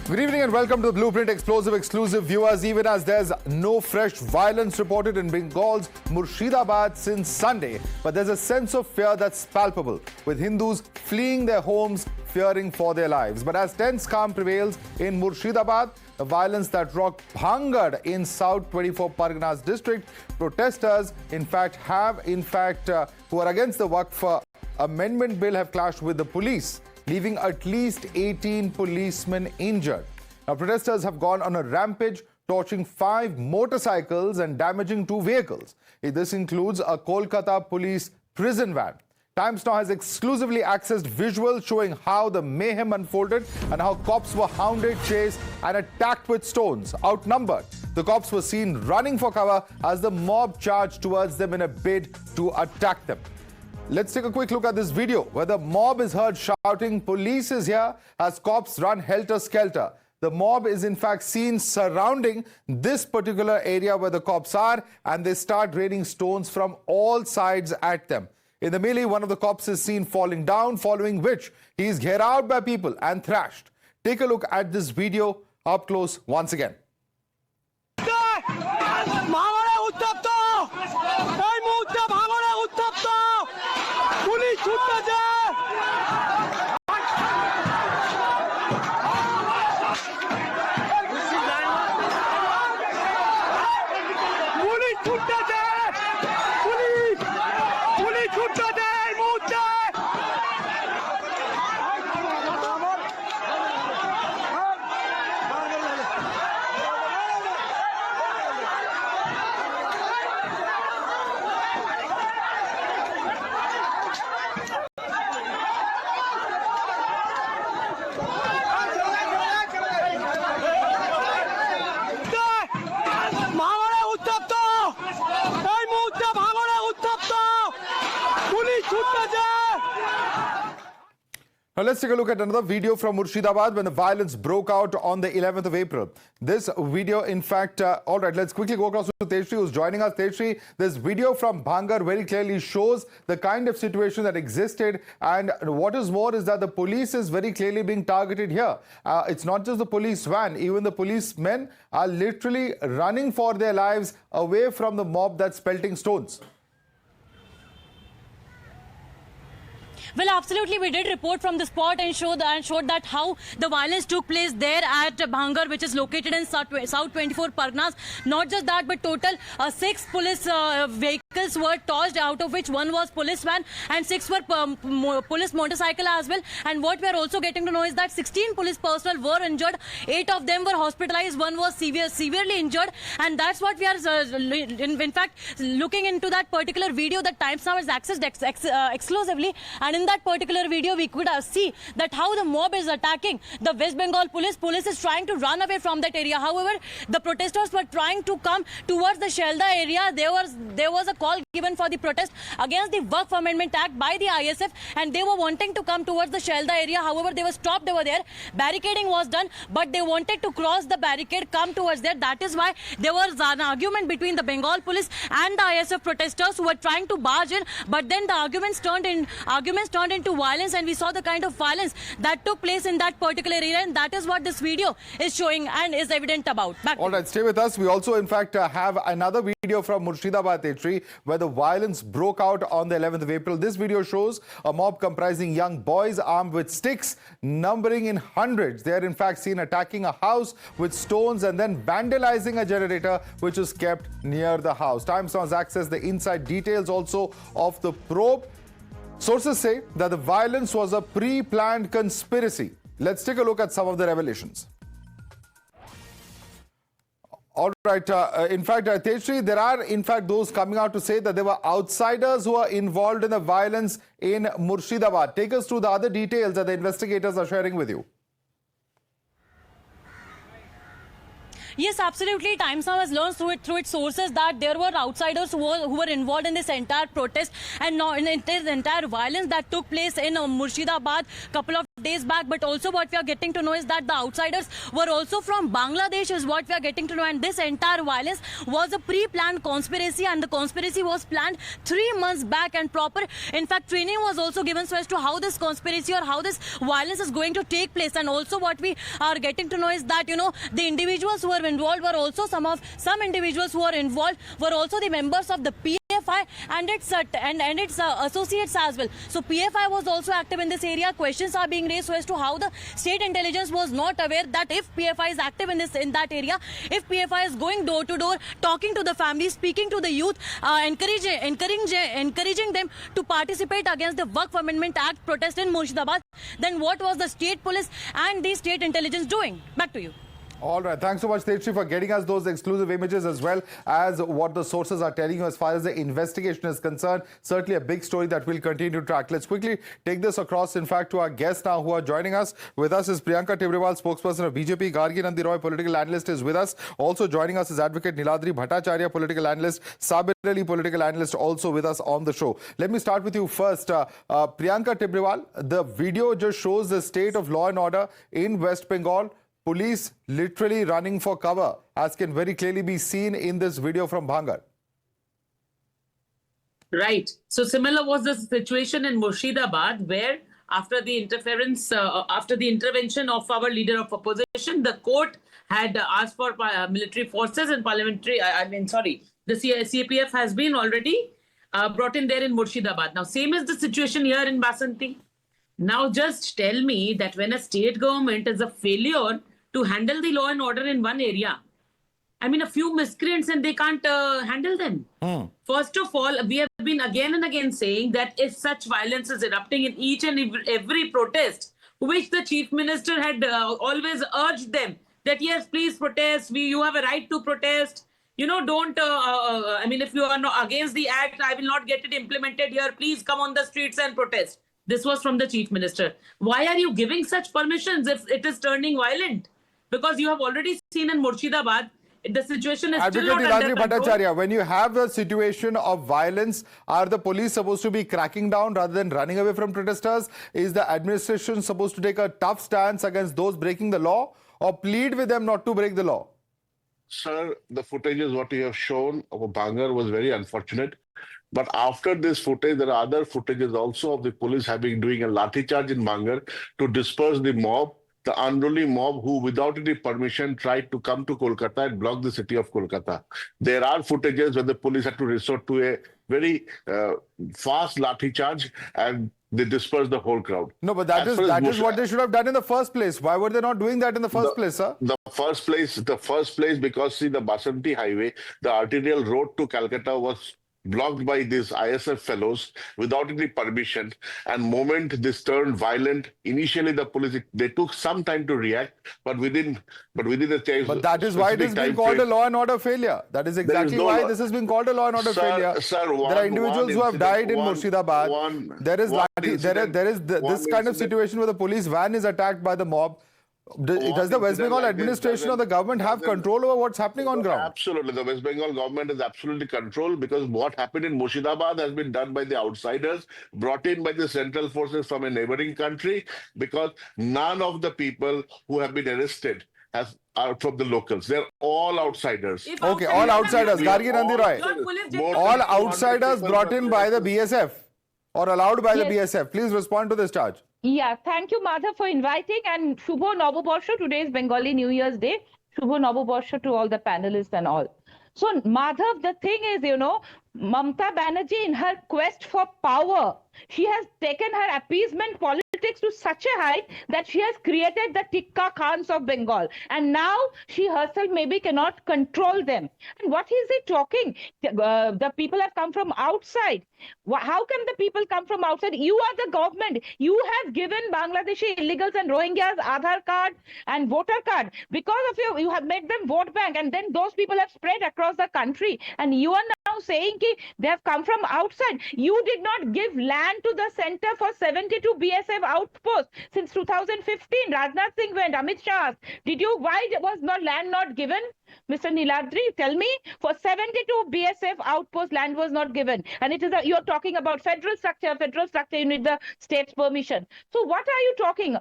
Good evening and welcome to the Blueprint Explosive exclusive viewers. Even as there's no fresh violence reported in Bengal's Murshidabad since Sunday, but there's a sense of fear that's palpable, with Hindus fleeing their homes, fearing for their lives. But as tense calm prevails in Murshidabad, the violence that rocked Bhangar in South 24 Parganas district, protesters who are against the WAQF amendment bill have clashed with the police, leaving at least 18 policemen injured. Now, protesters have gone on a rampage, torching 5 motorcycles and damaging 2 vehicles. This includes a Kolkata police prison van. Times Now has exclusively accessed visuals showing how the mayhem unfolded and how cops were hounded, chased and attacked with stones. Outnumbered, the cops were seen running for cover as the mob charged towards them in a bid to attack them. Let's take a quick look at this video where the mob is heard shouting, "Police is here," as cops run helter-skelter. The mob is in fact seen surrounding this particular area where the cops are, and they start raining stones from all sides at them. In the melee, one of the cops is seen falling down, following which he is out by people and thrashed. Take a look at this video up close once again. Now let's take a look at another video from Murshidabad when the violence broke out on the 11th of April. This video, in fact, all right, let's quickly go across to Tejshri, who's joining us. Tejshri, this video from Bhangar very clearly shows the kind of situation that existed, and what is more is that the police is very clearly being targeted here. It's not just the police van, even the policemen are literally running for their lives away from the mob that's pelting stones. Well, absolutely, we did report from the spot and showed that how the violence took place there at Bhangar, which is located in South 24 Parganas. Not just that, but total 6 police vehicles were tossed, out of which 1 was police van and 6 were police motorcycle as well. And what we are also getting to know is that 16 police personnel were injured, 8 of them were hospitalized, 1 was severely injured, and that's what we are in fact looking into that particular video that Times Now has accessed exclusively. And in that particular video, we could see that how the mob is attacking the West Bengal police. Police is trying to run away from that area. However, the protesters were trying to come towards the Shelda area. There was a call given for the protest against the WAQF Amendment Act by the ISF, and they were wanting to come towards the Shelda area. However, they were stopped over there. Barricading was done, but they wanted to cross the barricade, come towards there. That is why there was an argument between the Bengal police and the ISF protesters who were trying to barge in. But then the arguments turned into violence, and we saw the kind of violence that took place in that particular area, and that is what this video is showing and is evident about. All right, stay with us. We also, in fact, have another video from Murshidabad, Tejshri, where the violence broke out on the 11th of April. This video shows a mob comprising young boys armed with sticks, numbering in hundreds. They are, in fact, seen attacking a house with stones and then vandalizing a generator which is kept near the house. Times Now has accessed the inside details also of the probe. Sources say that the violence was a pre-planned conspiracy. Let's take a look at some of the revelations. All right. In fact, Tejshri, there are in fact those coming out to say that there were outsiders who are involved in the violence in Murshidabad. Take us through the other details that the investigators are sharing with you. Yes, absolutely. Times Now has learned through its sources that there were outsiders who were involved in this entire protest and in this entire violence that took place in Murshidabad couple of days back, but also what we are getting to know is that the outsiders were also from Bangladesh is what we are getting to know, and this entire violence was a pre-planned conspiracy, and the conspiracy was planned 3 months back, and proper, in fact, training was also given so as to how this conspiracy or how this violence is going to take place. And also what we are getting to know is that, the individuals who were involved were also some individuals who were involved were also the members of the PFI and its associates as well. So PFI was also active in this area. Questions are being raised so as to how the state intelligence was not aware that if PFI is active in that area, if PFI is going door to door, talking to the families, speaking to the youth, encouraging them to participate against the WAQF Amendment Act protest in Murshidabad, then what was the state police and the state intelligence doing? Back to you. All right. Thanks so much, Tejashree, for getting us those exclusive images as well as what the sources are telling you as far as the investigation is concerned. Certainly a big story that we'll continue to track. Let's quickly take this across, in fact, to our guests now who are joining us. With us is Priyanka Tibrewal, spokesperson of BJP. Gargi Nandi Roy, political analyst, is with us. Also joining us is Advocate Niladri Bhattacharya, political analyst. Sabir Ali, political analyst, also with us on the show. Let me start with you first. Priyanka Tibrewal, the video just shows the state of law and order in West Bengal. Police literally running for cover, as can very clearly be seen in this video from Bhangar. Right. So similar was the situation in Murshidabad, where after the intervention of our leader of opposition, the court had asked for military forces and parliamentary. The CPF has been already brought in there in Murshidabad. Now, same is the situation here in Basanti. Now, just tell me that when a state government is a failure to handle the law and order in one area, I mean, a few miscreants and they can't handle them. First of all, we have been again and again saying that if such violence is erupting in each and every protest, which the chief minister had always urged them that, yes, please protest. You have a right to protest. Don't, if you are not against the act, I will not get it implemented here. Please come on the streets and protest. This was from the chief minister. Why are you giving such permissions if it is turning violent? Because you have already seen in Murshidabad, the situation is still not under control. When you have a situation of violence, are the police supposed to be cracking down rather than running away from protesters? Is the administration supposed to take a tough stance against those breaking the law, or plead with them not to break the law? Sir, the footage is what you have shown of Bhangar was very unfortunate. But after this footage, there are other footages also of the police doing a lathi charge in Bhangar to disperse the mob, the unruly mob who, without any permission, tried to come to Kolkata and block the city of Kolkata. There are footages where the police had to resort to a very fast lathi charge and they dispersed the whole crowd. No, but that is what they should have done in the first place. Why were they not doing that in the first place, sir? The first place, because see, the Basanti highway, the arterial road to Calcutta was blocked by these ISF fellows without any permission, and moment this turned violent, initially the police, they took some time to react, but within the time. But that is why it has been called a law and order failure. That is exactly why this has been called a law and order failure. Sir, there are individuals who have died in Murshidabad. There is this kind of situation where the police van is attacked by the mob. Does the West Bengal administration or the government have control over what's happening on ground? Absolutely. The West Bengal government has absolutely control, because what happened in Murshidabad has been done by the outsiders, brought in by the central forces from a neighboring country, because none of the people who have been arrested are from the locals. They're all outsiders. Okay, all outsiders. Gargi Nandi Roy. All outsiders brought in by the BSF or allowed by the BSF. Please respond to this charge. Yeah, thank you, Madhav, for inviting, and Shubho Novoborsho. Today is Bengali New Year's Day. Shubho Novoborsho to all the panelists and all. So, Madhav, the thing is, Mamata Banerjee, in her quest for power, she has taken her appeasement politics to such a height that she has created the Tikka Khans of Bengal. And now she herself maybe cannot control them. And what is he talking? The people have come from outside. How can the people come from outside? You are the government. You have given Bangladeshi illegals and Rohingyas Aadhaar card and voter card. Because of you have made them vote bank. And then those people have spread across the country. And you are saying that they have come from outside. You did not give land to the center for 72 BSF outposts since 2015. Rajnath Singh went, Amit Shah asked, did you, why was not land not given? Mr. Niladri, tell me, for 72 BSF outposts, land was not given. And it is you're talking about federal structure, you need the state's permission. So what are you talking?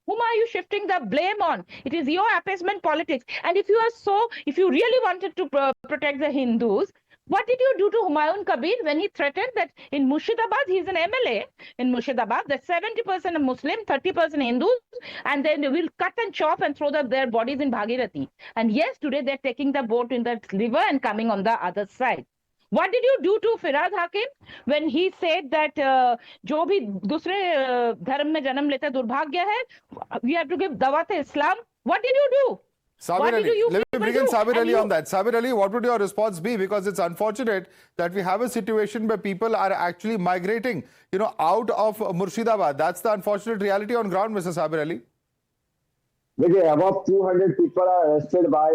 Whom are you shifting the blame on? It is your appeasement politics. And if you really wanted to protect the Hindus, what did you do to Humayun Kabir when he threatened that in Murshidabad, he's an MLA in Murshidabad, that 70% are Muslim, 30% Hindus, and then they will cut and chop and throw their bodies in Bhagirathi. And yes, today they're taking the boat in the river and coming on the other side. What did you do to Firaz Hakim when he said that जो भी दूसरे धर्म में जन्म लेते दुर्भाग्य है, we have to give dawat Islam? What did you do? Sabir Ali, let me bring in Sabir Ali on that. Sabir Ali, what would your response be? Because it's unfortunate that we have a situation where people are actually migrating, out of Murshidabad. That's the unfortunate reality on ground, Mr. Sabir Ali. देखिए, about 200 people are arrested by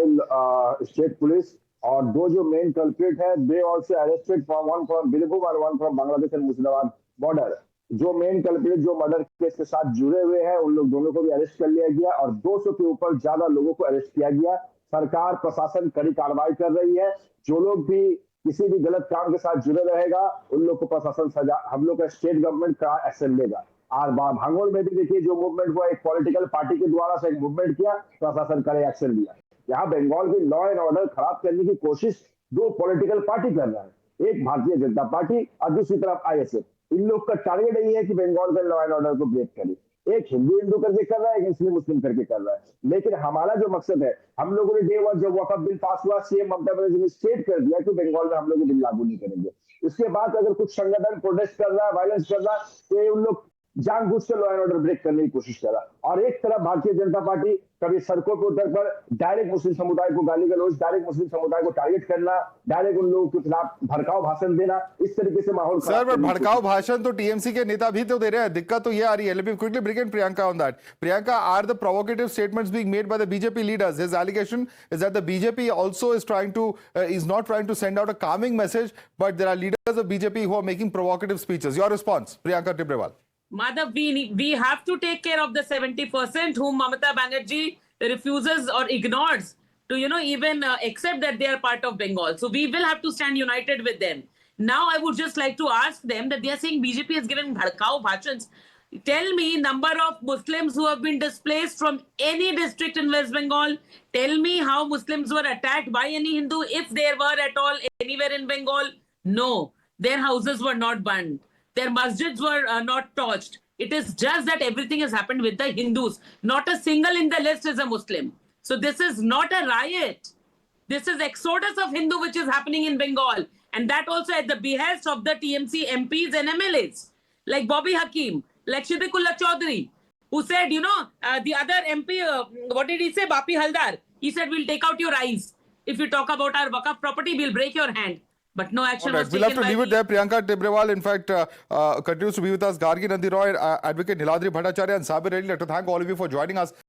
state police. और दो जो main culprit है, they also arrested from one from Birbhum और one from Bangladesh and Murshidabad border. जो main culprit जो murder case के साथ जुड़े हुए हैं, उन लोग दोनों को भी अरेस्ट कर लिया गया और 200 के ऊपर ज्यादा लोगों को अरेस्ट किया गया. सरकार प्रशासन कड़ी कार्रवाई कर रही है. जो लोग भी किसी भी गलत काम के साथ जुड़े रहेगा, उन लोग को प्रशासन सजा, हम लोग का स्टेट गवर्नमेंट का एक्शन लेगा. और भांगोड़ में भी देखिए, जो मूवमेंट हुआ, एक पॉलिटिकल पार्टी के द्वारा से एक मूवमेंट किया, प्रशासन करे एक्शन लिया. यहाँ बंगाल की लॉ एंड ऑर्डर खराब करने की कोशिश दो पॉलिटिकल पार्टी कर रहा है, एक भारतीय जनता पार्टी और दूसरी तरफ आईएसएफ. इन लोग का टारगेट यही है कि बंगाल का लॉ एंड ऑर्डर को ब्रेक करे. एक हिंदू करके कर रहा है, एक मुस्लिम करके कर रहा है. लेकिन हमारा जो मकसद है, हम लोगों ने डे वन जब वक्फ बिल पास हुआ, सीएम ममता बनर्जी ने स्टेट कर दिया कि बंगाल में हम लोग बिल लागू नहीं करेंगे. इसके बाद अगर कुछ संगठन प्रोटेस्ट कर रहा है, वायलेंस कर रहा है, तो उन लोग जानबूझ के लॉ एंड ऑर्डर ब्रेक करने की कोशिश कर रहा. और एक तरफ भारतीय जनता पार्टी कभी सड़कों पर उतर कर डायरेक्ट मुस्लिम समुदाय को गाली गलौज, डायरेक्ट मुस्लिम समुदाय को टारगेट करना, डायरेक्ट उन लोगों के खिलाफ भड़काऊ भाषण देना, इस तरीके से माहौल. सर, पर भड़काऊ भाषण तो टीएमसी के नेता भी तो दे रहे हैं. दिक्कत तो ये आ रही है. Let me quickly bring in Priyanka on that. Priyanka, are the provocative statements being made by the BJP leaders? His allegation is that the BJP also is not trying to send out a calming message, but there are leaders of BJP who are making provocative speeches. Your response, Priyanka Tibrewal. Madhav, we have to take care of the 70% whom Mamata Banerjee refuses or ignores to, even accept that they are part of Bengal. So we will have to stand united with them. Now, I would just like to ask them that they are saying BJP is giving bhadkao bhashans. Tell me number of Muslims who have been displaced from any district in West Bengal. Tell me how Muslims were attacked by any Hindu, if there were at all anywhere in Bengal. No, their houses were not burned. Their masjids were not torched. It is just that everything has happened with the Hindus. Not a single in the list is a Muslim. So this is not a riot. This is exodus of Hindu which is happening in Bengal. And that also at the behest of the TMC MPs and MLAs. Like Bobby Hakim, like Siddiqullah Chaudhary, who said, the other MP, what did he say? Bapi Haldar. He said, we'll take out your eyes. If you talk about our WAQF property, we'll break your hand. But no action was taken. We'll have to leave it there. Priyanka Tibrewal, in fact, continues to be with us. Gargi Nandiroy, Advocate Niladri Bhattacharya and Sabir Ali. I'd like to thank all of you for joining us.